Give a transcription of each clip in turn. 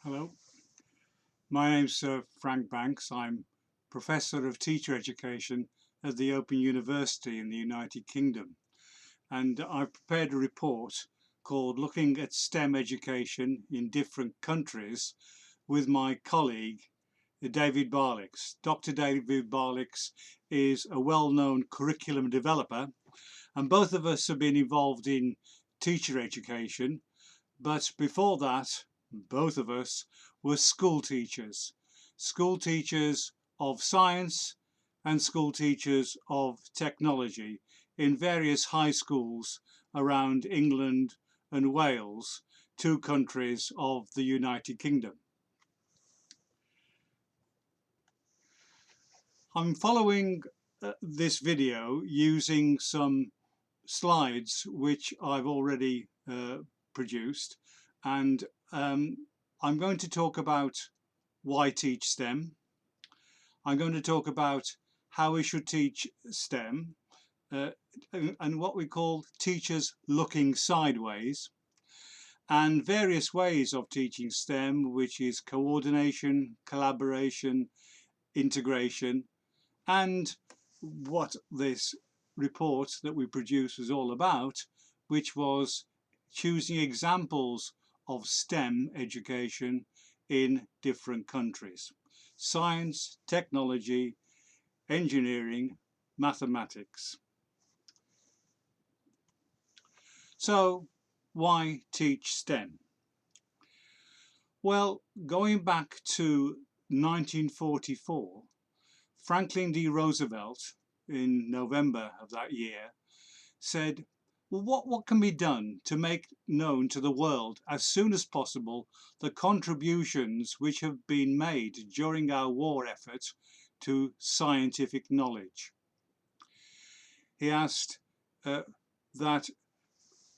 Hello, my name's Frank Banks. I'm Professor of Teacher Education at the Open University in the United Kingdom, and I've prepared a report called Looking at STEM Education in Different Countries with my colleague David Barlix. Dr. David Barlix is a well-known curriculum developer, and both of us have been involved in teacher education, but before that, both of us were school teachers of science and school teachers of technology in various high schools around England and Wales, two countries of the United Kingdom. I'm following this video using some slides which I've already produced, and I'm going to talk about why teach STEM. I'm going to talk about how we should teach STEM uh, and what we call teachers looking sideways, and various ways of teaching STEM, which is coordination, collaboration, integration, and what this report that we produced was all about, which was choosing examples of STEM education in different countries: science, technology, engineering, mathematics. So why teach STEM? Well, going back to 1944, Franklin D. Roosevelt, in November of that year, said, well, what can be done to make known to the world as soon as possible the contributions which have been made during our war effort to scientific knowledge? He asked that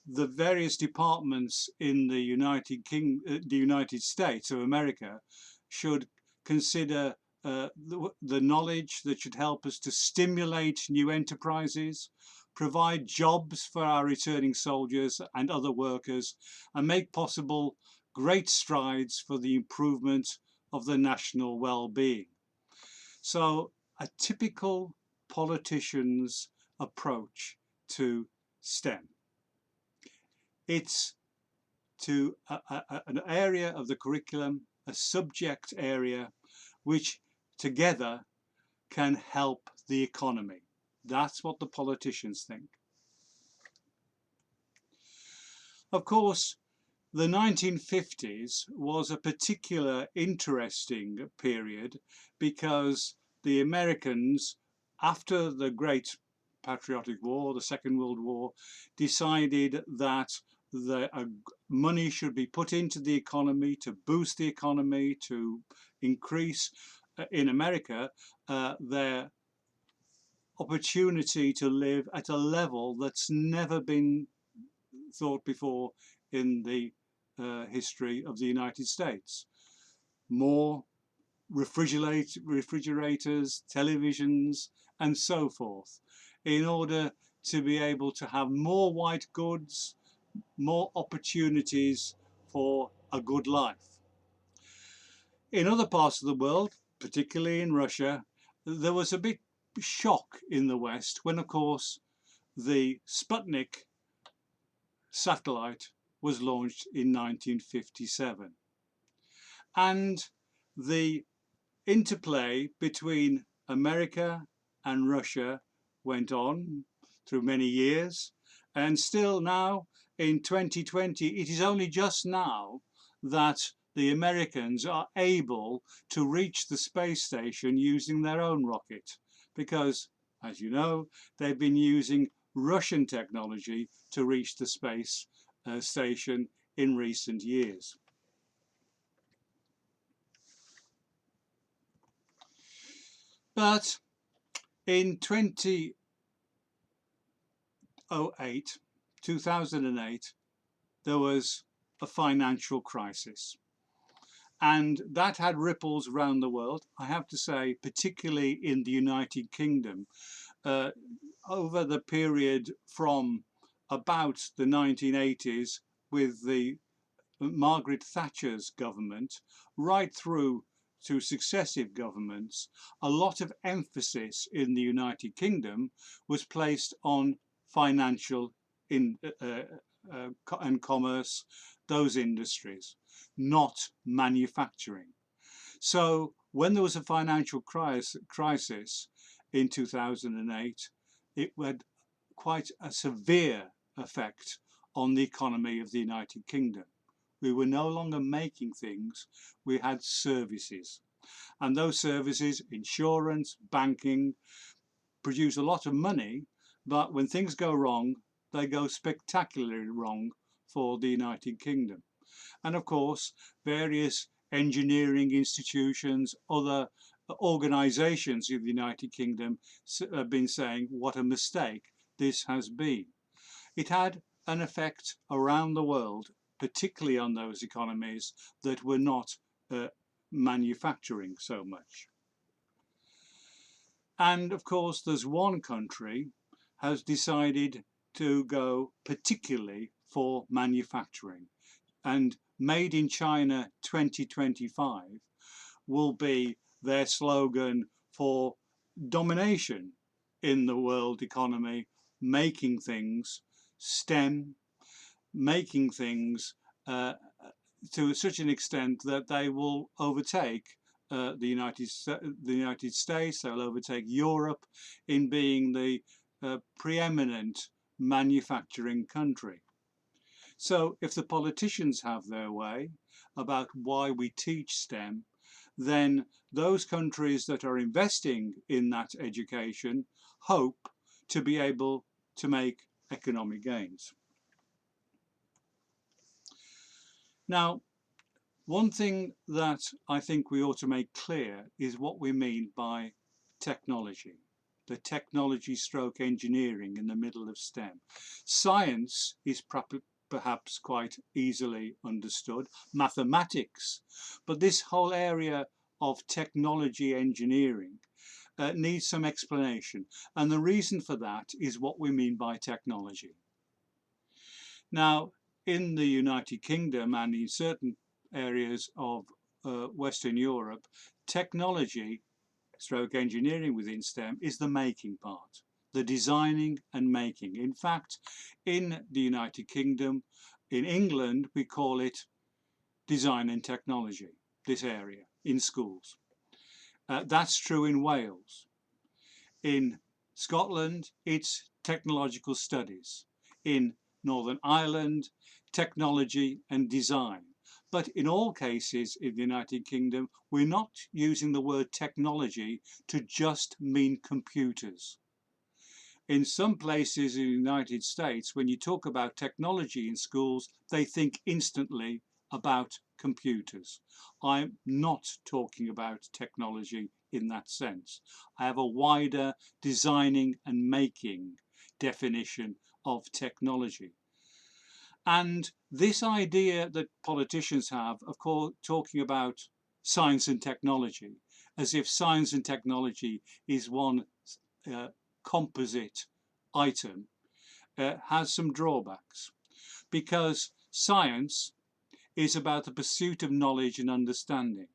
the various departments in the United States of America should consider the knowledge that should help us to stimulate new enterprises, provide jobs for our returning soldiers and other workers, and make possible great strides for the improvement of the national well-being. So a typical politician's approach to STEM. It's to an area of the curriculum, a subject area, which together can help the economy. That's what the politicians think. Of course, the 1950s was a particular interesting period because the Americans, after the Great Patriotic War, the Second World War, decided that the money should be put into the economy to boost the economy, to increase in America their opportunity to live at a level that's never been thought before in the history of the United States. More refrigerators, televisions, and so forth, in order to be able to have more white goods, more opportunities for a good life. In other parts of the world, particularly in Russia, there was a big shock in the West when, of course, the Sputnik satellite was launched in 1957. And the interplay between America and Russia went on through many years, and still now in 2020 it is only just now that the Americans are able to reach the space station using their own rocket, because, as you know, they've been using Russian technology to reach the space station in recent years. But in 2008, there was a financial crisis, and that had ripples around the world. I have to say, particularly in the United Kingdom, over the period from about the 1980s, with the Margaret Thatcher's government right through to successive governments, a lot of emphasis in the United Kingdom was placed on financial and commerce, those industries, not manufacturing. So when there was a financial crisis in 2008, it had quite a severe effect on the economy of the United Kingdom. We were no longer making things, we had services. And those services, insurance, banking, produce a lot of money, but when things go wrong, they go spectacularly wrong for the United Kingdom. And of course, various engineering institutions, other organisations in the United Kingdom have been saying what a mistake this has been. It had an effect around the world, particularly on those economies that were not manufacturing so much. And of course, there's one country has decided to go particularly for manufacturing, and Made in China 2025 will be their slogan for domination in the world economy, making things, STEM, making things to such an extent that they will overtake the United States, they'll overtake Europe in being the preeminent manufacturing country. So if the politicians have their way about why we teach STEM, then those countries that are investing in that education hope to be able to make economic gains. Now, one thing that I think we ought to make clear is what we mean by technology, the technology stroke engineering in the middle of STEM. Science is perhaps quite easily understood, mathematics, but this whole area of technology engineering needs some explanation, and the reason for that is what we mean by technology. Now, in the United Kingdom and in certain areas of Western Europe, technology stroke engineering within STEM is the making part, the designing and making. In fact, in the United Kingdom, in England, we call it design and technology, this area, in schools. That's true in Wales. In Scotland, it's technological studies. In Northern Ireland, technology and design. But in all cases in the United Kingdom, we're not using the word technology to just mean computers. In some places in the United States, when you talk about technology in schools, they think instantly about computers. I'm not talking about technology in that sense. I have a wider designing and making definition of technology. And this idea that politicians have of course talking about science and technology as if science and technology is one composite item has some drawbacks, because science is about the pursuit of knowledge and understanding,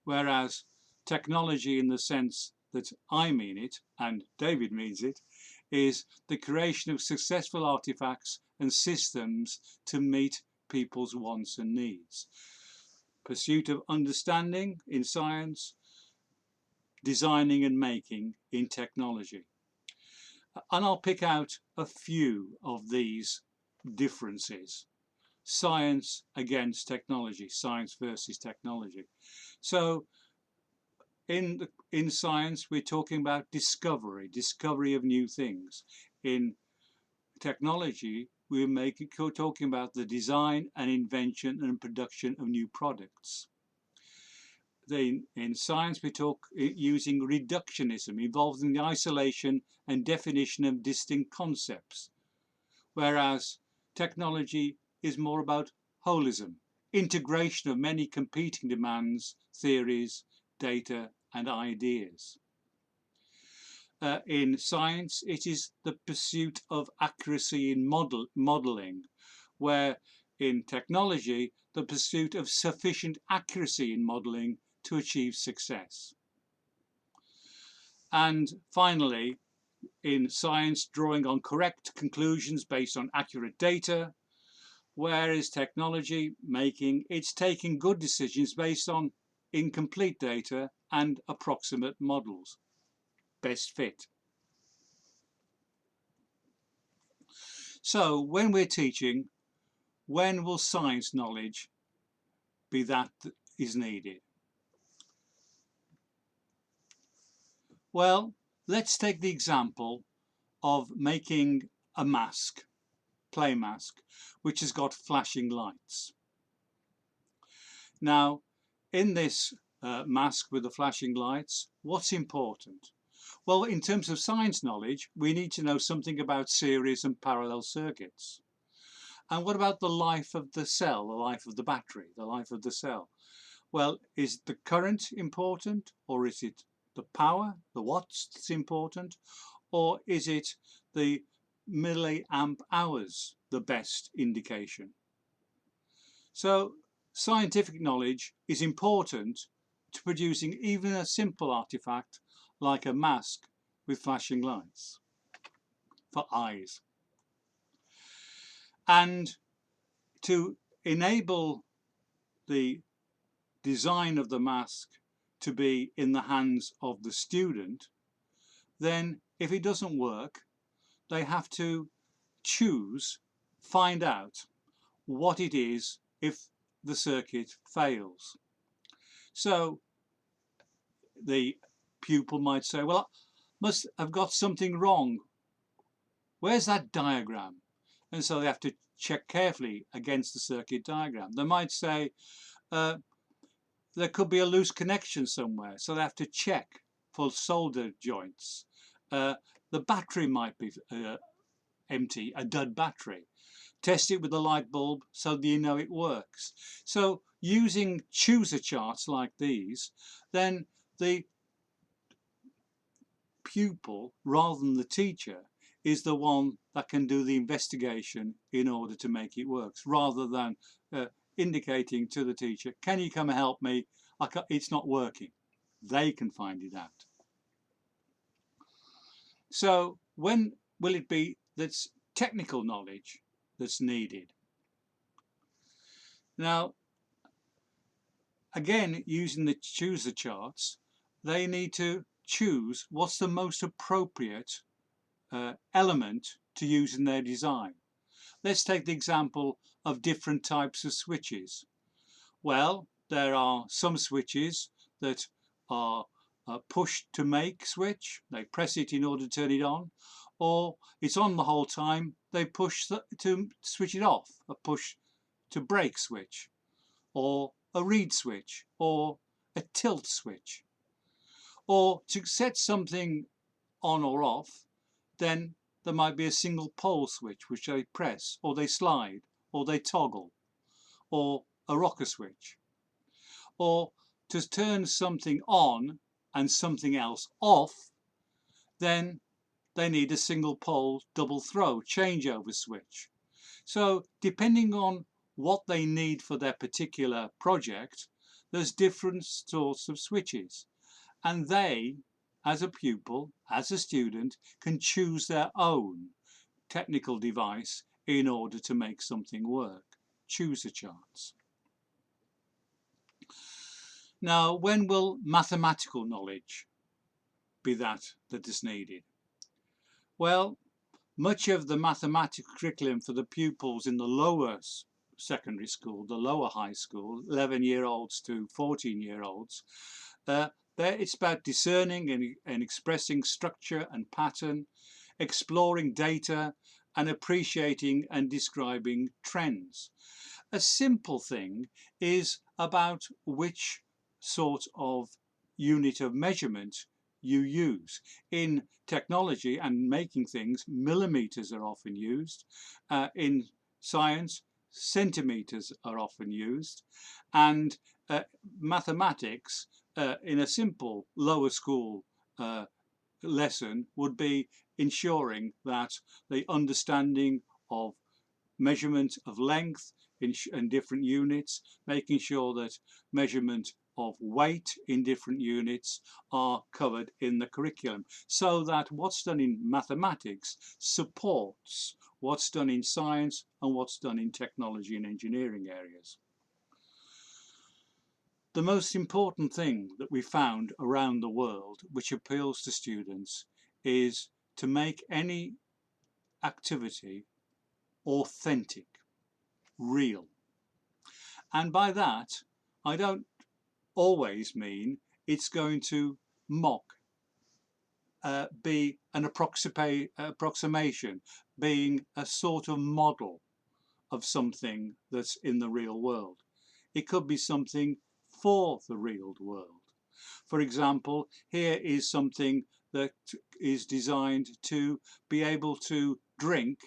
whereas technology, in the sense that I mean it and David means it, is the creation of successful artifacts and systems to meet people's wants and needs. Pursuit of understanding in science, designing and making in technology. And I'll pick out a few of these differences. Science against technology, science versus technology. So in science, we're talking about discovery of new things. In technology, we're talking about the design and invention and production of new products. Then in science, we talk using reductionism, involving the isolation and definition of distinct concepts, whereas technology is more about holism, integration of many competing demands, theories, data and ideas. In science, it is the pursuit of accuracy in modelling, where in technology the pursuit of sufficient accuracy in modelling to achieve success. And finally, in science, drawing on correct conclusions based on accurate data, whereas technology it's taking good decisions based on incomplete data and approximate models. Best fit. So when we're teaching, when will science knowledge be that is needed? Well, let's take the example of making a mask, play mask, which has got flashing lights. Now, in this mask with the flashing lights, what's important? Well, in terms of science knowledge, we need to know something about series and parallel circuits. And what about the life of the cell, the life of the battery, the life of the cell? Well, is the current important, or is it the power, the watts that's important, or is it the milliamp hours the best indication? So scientific knowledge is important to producing even a simple artifact like a mask with flashing lights for eyes. And to enable the design of the mask to be in the hands of the student, then if it doesn't work, they have to find out what it is if the circuit fails. So the pupil might say, well, I must have got something wrong. Where's that diagram? And so they have to check carefully against the circuit diagram. They might say, there could be a loose connection somewhere, so they have to check for solder joints. The battery might be empty, a dud battery. Test it with a light bulb so that you know it works. So using chooser charts like these, then the pupil, rather than the teacher, is the one that can do the investigation in order to make it work, rather than indicating to the teacher, can you come and help me? It's not working. They can find it out. So when will it be that's technical knowledge that's needed? Now, again, using the chooser charts, they need to choose what's the most appropriate element to use in their design. Let's take the example of different types of switches. Well, there are some switches that are push to make switch. They press it in order to turn it on, or it's on the whole time. They push to switch it off, a push to break switch, or a reed switch, or a tilt switch. Or to set something on or off, then there might be a single pole switch which they press, or they slide, or they toggle, or a rocker switch. Or to turn something on and something else off, then they need a single pole double throw changeover switch. So depending on what they need for their particular project, there's different sorts of switches, and they, as a pupil, as a student, can choose their own technical device in order to make something work. Chooser charts. Now, when will mathematical knowledge be that is needed? Well, much of the mathematical curriculum for the pupils in the lower secondary school, the lower high school, 11-year-olds to 14-year-olds, it's about discerning and expressing structure and pattern, exploring data, and appreciating and describing trends. A simple thing is about which sort of unit of measurement you use. In technology and making things, millimeters are often used. In science, centimeters are often used. And mathematics, in a simple lower school lesson, would be ensuring that the understanding of measurement of length in different units, making sure that measurement of weight in different units are covered in the curriculum, so that what's done in mathematics supports what's done in science and what's done in technology and engineering areas. The most important thing that we found around the world which appeals to students is to make any activity authentic, real. And by that, I don't always mean it's going to mock, be an approximation, being a sort of model of something that's in the real world. It could be something for the real world. For example, here is something that is designed to be able to drink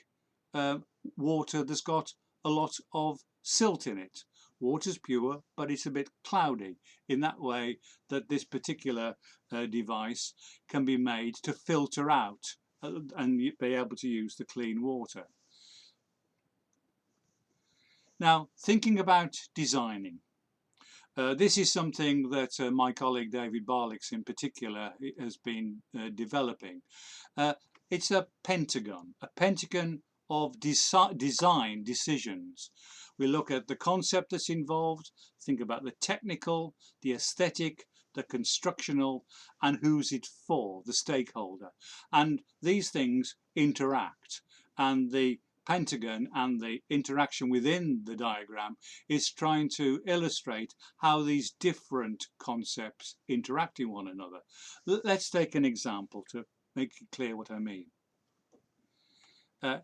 water that's got a lot of silt in it. Water's pure, but it's a bit cloudy in that way that this particular device can be made to filter out and be able to use the clean water. Now, thinking about designing. This is something that my colleague David Barle in particular has been developing. It's a pentagon of design decisions. We look at the concept that's involved, think about the technical, the aesthetic, the constructional, and who's it for, the stakeholder. And these things interact, and the pentagon and the interaction within the diagram is trying to illustrate how these different concepts interact in one another. Let's take an example to make it clear what I mean.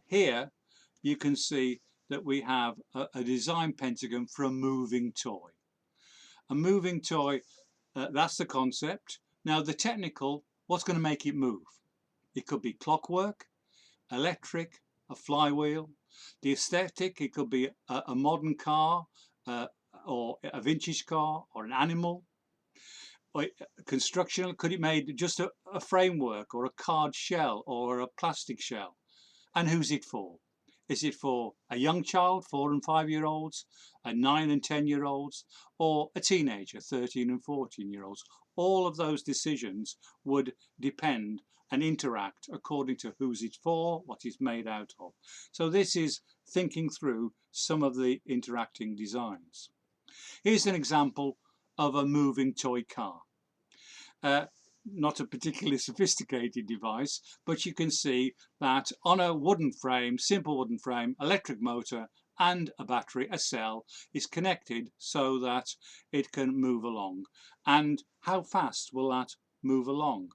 Here you can see that we have a design pentagon for a moving toy. A moving toy, that's the concept. Now the technical, what's going to make it move? It could be clockwork, electric, a flywheel. The aesthetic, it could be a modern car or a vintage car or an animal. Or construction, could it made just a framework or a card shell or a plastic shell? And who's it for? Is it for a young child, 4 and 5-year-olds, a 9 and 10-year-olds, or a teenager, 13 and 14-year-olds? All of those decisions would depend and interact according to who's it for, what it's made out of. So this is thinking through some of the interacting designs. Here's an example of a moving toy car. Not a particularly sophisticated device, but you can see that on a wooden frame, simple wooden frame, electric motor and a battery, a cell, is connected so that it can move along. And how fast will that move along?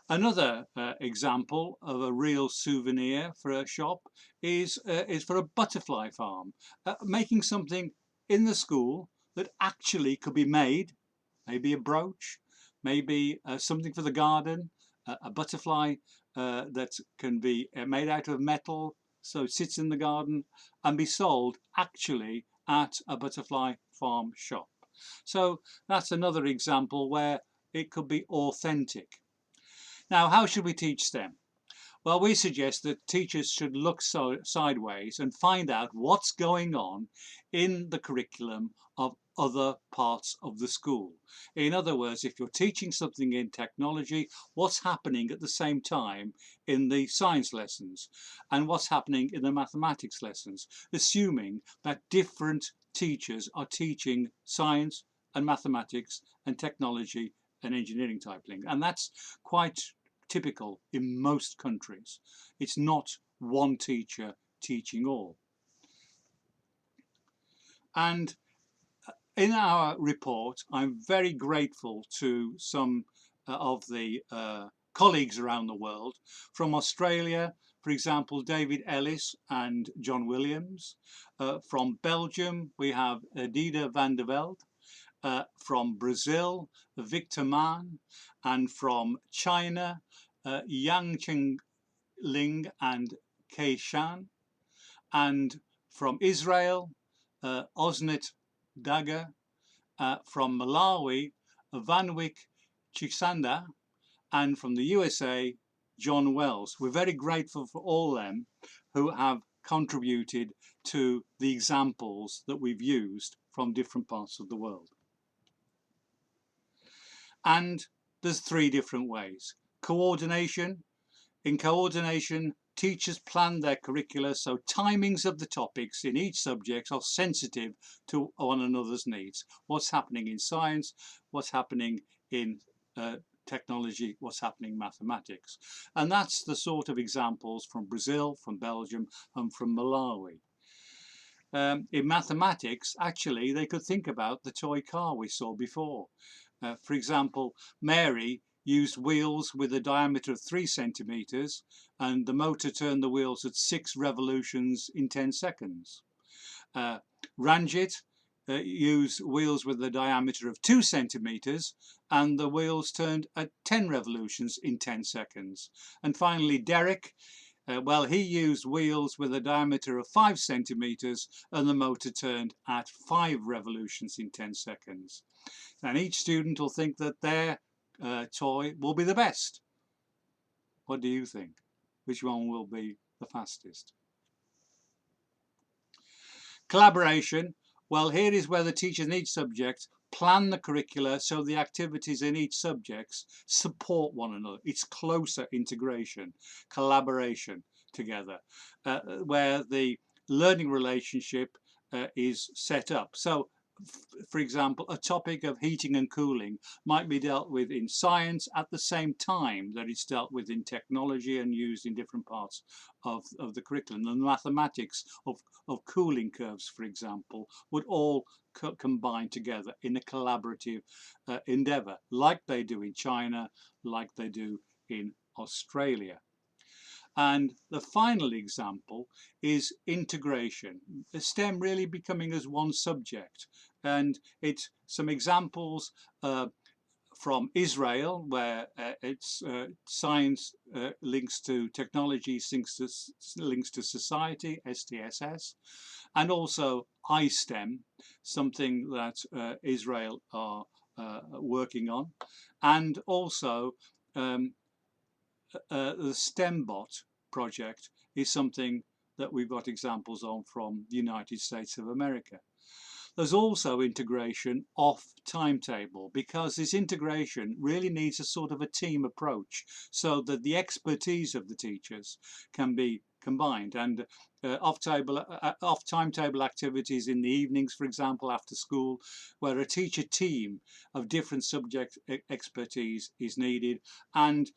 Another example of a real souvenir for a shop is for a butterfly farm, making something in the school that actually could be made, maybe a brooch, maybe something for the garden, a butterfly that can be made out of metal, so it sits in the garden and be sold actually at a butterfly farm shop. So that's another example where it could be authentic. Now, how should we teach STEM? Well, we suggest that teachers should look sideways and find out what's going on in the curriculum of other parts of the school. In other words, if you're teaching something in technology, what's happening at the same time in the science lessons and what's happening in the mathematics lessons, assuming that different teachers are teaching science and mathematics and technology and engineering type thing. And that's quite typical in most countries. It's not one teacher teaching all. And in our report, I'm very grateful to some of the colleagues around the world. From Australia, for example, David Ellis and John Williams. From Belgium, we have Dida van der Velde. From Brazil, Victor Mann, and from China, Yang Chengling and Kei Shan, and from Israel, Osnet Daga, from Malawi, Vanwick Chisanda, and from the USA, John Wells. We're very grateful for all them who have contributed to the examples that we've used from different parts of the world. And there's three different ways. Coordination. In coordination, teachers plan their curricula so timings of the topics in each subject are sensitive to one another's needs. What's happening in science, what's happening in technology, what's happening in mathematics. And that's the sort of examples from Brazil, from Belgium and from Malawi. In mathematics, actually, they could think about the toy car we saw before. For example, Mary used wheels with a diameter of 3 centimeters and the motor turned the wheels at 6 revolutions in 10 seconds. Ranjit used wheels with a diameter of 2 centimeters and the wheels turned at 10 revolutions in 10 seconds. And finally, Derek, well, he used wheels with a diameter of 5 centimeters and the motor turned at 5 revolutions in 10 seconds. And each student will think that their toy will be the best. What do you think? Which one will be the fastest? Collaboration. Well, here is where the teachers in each subject plan the curricula so the activities in each subject support one another. It's closer integration, collaboration together, where the learning relationship is set up. So, for example, a topic of heating and cooling might be dealt with in science at the same time that it's dealt with in technology and used in different parts of the curriculum. And mathematics of cooling curves, for example, would all combine together in a collaborative endeavour, like they do in China, like they do in Australia. And the final example is integration, STEM really becoming as one subject. And it's some examples from Israel, where it's science links to technology, links to society, STSS, and also iSTEM, something that Israel are working on, and also the STEMbot project is something that we've got examples on from the United States of America. There's also integration off timetable, because this integration really needs a sort of a team approach so that the expertise of the teachers can be combined. And off timetable activities in the evenings, for example, after school, where a teacher team of different subject expertise is needed. And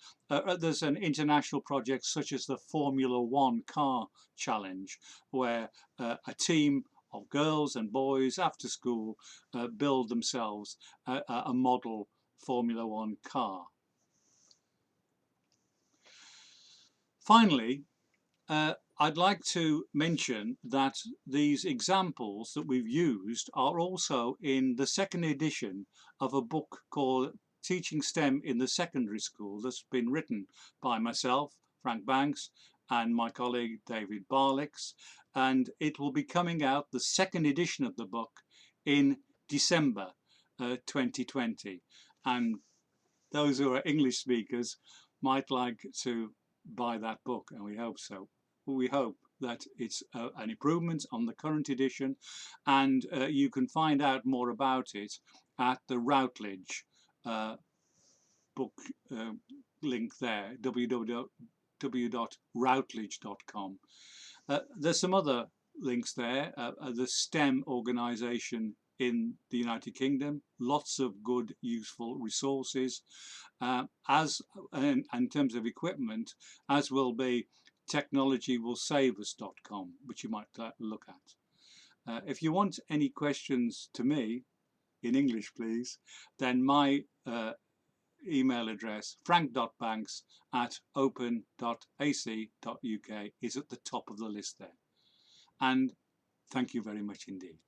there's an international project such as the Formula One car challenge, where a team of girls and boys after school build themselves a model Formula One car. Finally, I'd like to mention that these examples that we've used are also in the second edition of a book called Teaching STEM in the Secondary School that's been written by myself, Frank Banks, and my colleague David Barle, and it will be coming out, the second edition of the book, in December 2020. And those who are English speakers might like to buy that book, and we hope so. We hope that it's an improvement on the current edition, and you can find out more about it at the Routledge book link there, www.routledge.com. There's some other links there, the STEM organisation in the United Kingdom, lots of good useful resources, as in terms of equipment, as will be technologywillsaveus.com, which you might look at. If you want any questions to me, in English please, then my email address, frank.banks@open.ac.uk, is at the top of the list there. And thank you very much indeed.